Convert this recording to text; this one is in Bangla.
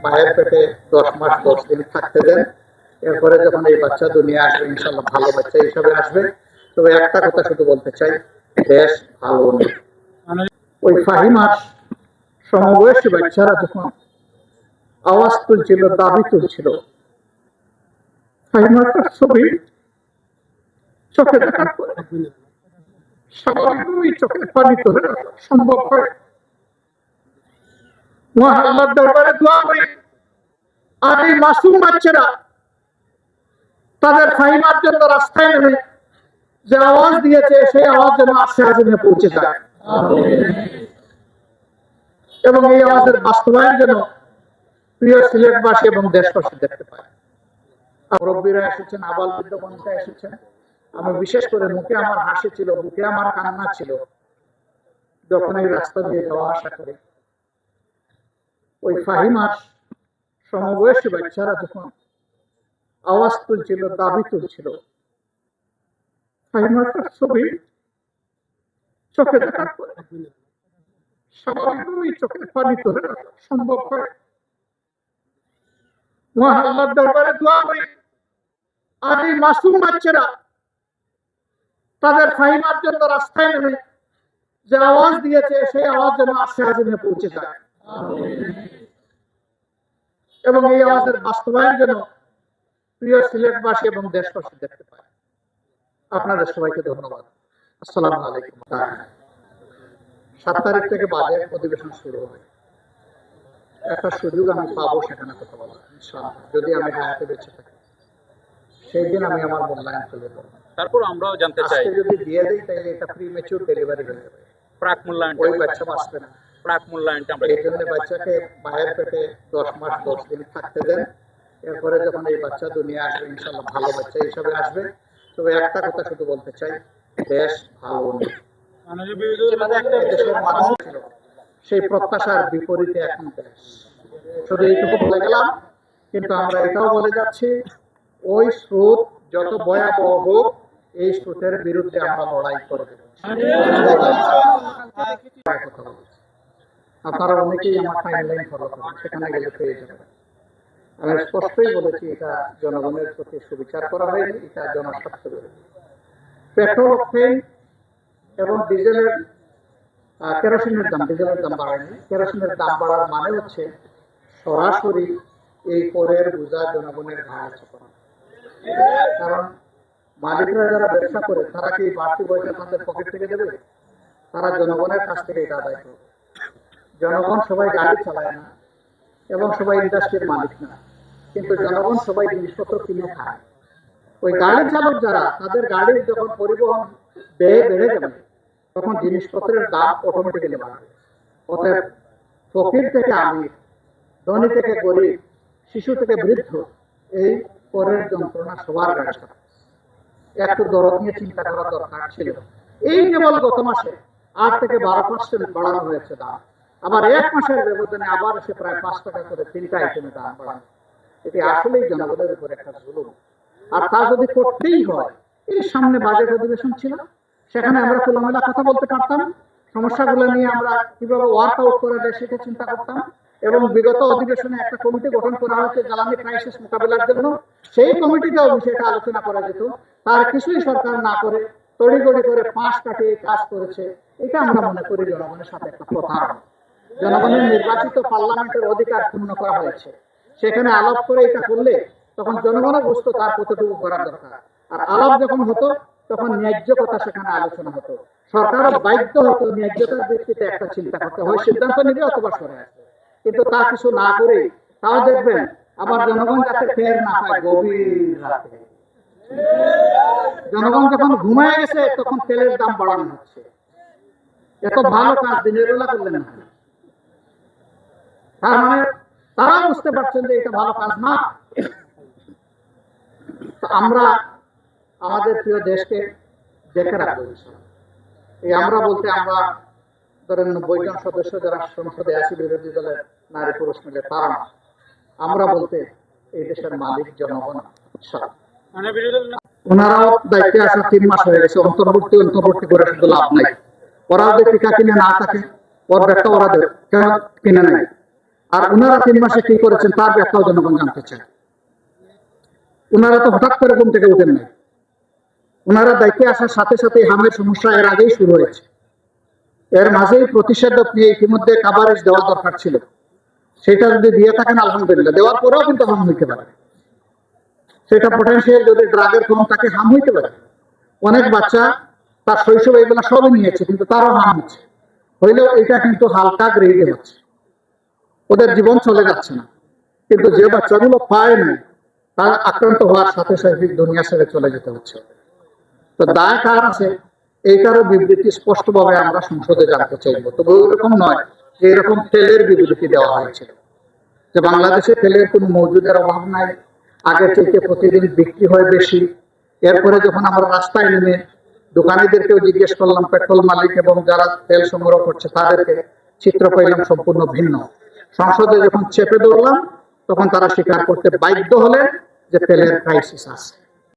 মায়ের পেটে 10 মাস 10 দিন থাকতে দেন। এরপরে যখন এই বাচ্চা দুনিয়া আসবে ইনশাল্লাহ ভালো বাচ্চা হিসাবে আসবে। তবে একটা কথা শুধু বলতে চাই, দেশ ভালো নেই। ওই ফাহিমার সমবয়সী বাচ্চারা যখন আওয়াজ তুলছিল, দাবি তুলছিল, ফাহিমাটার ছবি চোখে দেখার পরে স্বাভাবিকভাবেই চোখের পানি ধরে রাখা সম্ভব হয়। মহান আল্লাহর দরবারে দোয়া করি, আর এই মাসুম বাচ্চারা তাদের ফাহিমার জন্য রাস্তায় নেমে যে আওয়াজ দিয়েছে সেই আওয়াজ যেন আশে আজমে পৌঁছে যায়, এবং এই আওয়াজের বাস্তবায়ন যেন প্রিয় সিলেটবাসী এবং দেশবাসী দেখতে পায়। মুরব্বীরা এসেছেন, আবাল বৃদ্ধ বনিতা এসেছেন। আমি বিশেষ করে মুখে আমার হাসি ছিল, মুখে আমার কান্না ছিল যখন এই রাস্তা দিয়ে যাওয়া আসা করে ওই ফাহিমার সমবয়সী বাচ্চারা যখন আওয়াজ তুলছিল, দাবি তুলছিল, ফাহিমাটার ছবি চোখে দেখার পরে স্বাভাবিকভাবেই চোখের পানি ধরে রাখা সম্ভব হয়। মহান আল্লাহর দরবারে দোয়া করি, আর এই মাসুম বাচ্চারা তাদের ফাহিমার জন্য রাস্তায় নেমে যে আওয়াজ দিয়েছে সেই আওয়াজ যেন আশে আজমে পৌঁছে যায়, এবং এই আওয়াজের বাস্তবায়ন যেন প্রিয় সিলেটবাসী এবং দেশবাসী দেখতে পায়। আপনাদের সবাইকে ধন্যবাদ। আসসালামু আলাইকুম। 7 তারিখ থেকে বাজেট অধিবেশন শুরু হবে। একটা সুযোগ আমি পাবো সেখানে কথা বলার, ইনশাআল্লাহ, যদি আমি হায়াতে বেঁচে থাকি। সেই দিন আমি আমার মূল্যায়ন তুলে ধরব। তারপর আমরাও জানতে চাই, যদি দিয়ে দেই তাহলে এটা প্রিমেচুর ডেলিভারি হয়ে যাবে। প্রাক মূল্যায়ন, ওই বাচ্চা বাঁচবে না। প্রাক মূল্যায়নটা আমরা এই জন্য বাচ্চাকে মায়ের পেটে 10 মাস 10 দিন থাকতে দেন। এরপরে যখন এই বাচ্চা দুনিয়া আসবে ইনশাল্লাহ ভালো বাচ্চা হিসাবে আসবে। তবে একটা কথা শুধু বলতে চাই, দেশ ভালো নেই। দেশের মানুষ ছিল সেই প্রত্যাশার বিপরীতে এখন দেশ। শুধু এইটুকু বলে গেলাম, কিন্তু আমরা এটাও বলে যাচ্ছি, ওই স্রোত যত ভয়াবহ হোক এই স্রোতের বিরুদ্ধে আমরা লড়াই করব। আপনারা অনেকেই আমার টাইমলাইন ফলো করেন, সেখানে গেলে পেয়ে যাবেন। আমি স্পষ্টই বলেছি, এটা জনগণের প্রতি সুবিচার করা হয়নি, এটা জনস্বার্থ বিরোধী। পেট্রোল, অক্টেন এবং ডিজেলের কেরোসিনের দাম, ডিজেলের দাম বাড়ায়নি। কেরোসিনের দাম বাড়ার মানে হচ্ছে সরাসরি এই করের বোঝা জনগণের ঘাড়ে চাপানো। কারণ মালিকরা যারা ব্যবসা করে তারা কি বাড়তি পয়সা তাদের পকেট থেকে দেবে? তারা জনগণের কাছ থেকে এটা আদায় করবে। জনগণ সবাই গাড়ি চালায় না এবং সবাই ইন্ডাস্ট্রির মালিক না, কিন্তু জনগণ সবাই জিনিসপত্র কিনে খায়। ওই গাড়ি চালক যারা, তাদের গাড়ির যখন পরিবহন ব্যয় বেড়ে যাবে তখন জিনিসপত্রের দাম অটোমেটিক্যালি বাড়বে। অতএব ফকির থেকে আমির, ধনী থেকে গরিব, শিশু থেকে বৃদ্ধ, এই করের যন্ত্রণা সবার গাড়ি চালায়। একটু দরদ নিয়ে চিন্তা করা দরকার ছিল। এই কেবল গত মাসে 8 থেকে 12% বাড়ানো হয়েছে দাম। আবার 1 মাসের ব্যবধানে আবার এসে প্রায় 5 টাকা করে 3টা আইটেমে দাম বাড়ানো। এটি আসলেই জনগণের উপর একটা জুলুম। আর তা যদি করতেই হয়, এই সামনে বাজেট অধিবেশন ছিল, সেখানে আমরা খোলামেলা কথা বলতে পারতাম, সমস্যাগুলো নিয়ে আমরা কিভাবে ওয়ার্ক আউট করা যায় সেটা চিন্তা করতাম। এবং বিগত অধিবেশনে একটা কমিটি গঠন করা হয়েছে জ্বালানি ক্রাইসিস মোকাবিলার জন্য, সেই কমিটিতেও বিষয়টা আলোচনা করা যেত। তার কিছুই সরকার না করে তড়িঘড়ি করে 5 কাটিয়ে কাজ করেছে। এটা আমরা মনে করি জনগণের সাথে একটা প্রতারণা। জনগণের নির্বাচিত পার্লামেন্টের অধিকার পূর্ণ করা হয়েছে, সেখানে আলাপ করে এটা করলে তখন জনগণও বুঝতো তার কতটুকু করার দরকার। আর আলাপ যখন হতো তখন ন্যায্য কথা সেখানে আলোচনা হতো। সরকারও বাধ্য হতো ন্যায্যতার ভিত্তিতে একটা চিন্তা করতে হয়, সিদ্ধান্ত নিবে অথবা সরে আসবে। কিন্তু তা কিছু না করে তাও দেখবেন আবার জনগণ যাতে ফের না পায়, গভীর রাতে জনগণ যখন ঘুমায় গেছে তখন তেলের দাম বাড়ানো হচ্ছে। এত ভালো কাজ দিনের বেলা করলেন না। তার মানে তারা বুঝতে পারছেন যে এটা ভালো কাজ না। আমরা আমাদের প্রিয় দেশকে দেখে রাখবো। এই আমরা বলতে আমরা ধরেন 90 জন সদস্য যারা সংসদে আছি বিরোধী দলের নারী পুরুষ মিলে, তারা না। আমরা বলতে এই দেশের মালিক জনগণ। ওনারাও দায়িত্বে আসা 3 মাস হয়ে গেছে। অন্তর্বর্তী করে শুধু লাভ নাই। ওরা যদি টিকা কিনে না থাকে, ওর ব্যাগটা ওরা দেবে, কেন কিনে নাই? আর ওনারা 3 মাসে কি করেছেন তার ব্যাখ্যাও জনগণ জানতে চায়। ওনারা তো হঠাৎ করে ঘুম থেকে উঠেন নাই, ওনারা দায়িত্বে আসার সাথে সাথে হামের সমস্যা এর আগেই শুরু হয়েছে। এর মাঝেই প্রতিষেধক নিয়ে ইতিমধ্যে কাভারেজ দেওয়া দরকার ছিল, সেটা যদি দিয়ে থাকেন আলহামদুলিল্লাহ, দেওয়ার পরেও কিন্তু হাম হইতে পারে, সেটা পটেনশিয়াল যদি ড্রাগের কম তাকে হাম হইতে পারে। অনেক বাচ্চা তার শৈশবে এগুলো সবই নিয়েছে কিন্তু তারও হাম হচ্ছে, হইলেও এটা কিন্তু হালকা গ্রেডে হচ্ছে, ওদের জীবন চলে যাচ্ছে না। কিন্তু যে বাচ্চাগুলো পায় না, তার আক্রান্ত হওয়ার সাথে সাথে দুনিয়া ছেড়ে চলে যেতে হচ্ছে। তো দায় কার আছে এইটারও বিবৃতি স্পষ্টভাবে আমরা সংসদে জানতে চাইবো। তবে ওইরকম নয় যে এরকম তেলের বিবৃতি দেওয়া হয়েছিল যে বাংলাদেশে তেলের কোনো মজুদের অভাব নাই, আগের থেকে প্রতিদিন বিক্রি হয় বেশি। এরপরে যখন আমরা রাস্তায় নেমে দোকানিদেরকেও জিজ্ঞেস করলাম, পেট্রোল মালিক এবং যারা তেল সংগ্রহ করছে তাদেরকে, চিত্র পাইলাম সম্পূর্ণ ভিন্ন। সংসদে যখন চেপে ধরলাম তখন তারা স্বীকার করতে বাধ্য হলেন যে তেলের ক্রাইসিস আছে।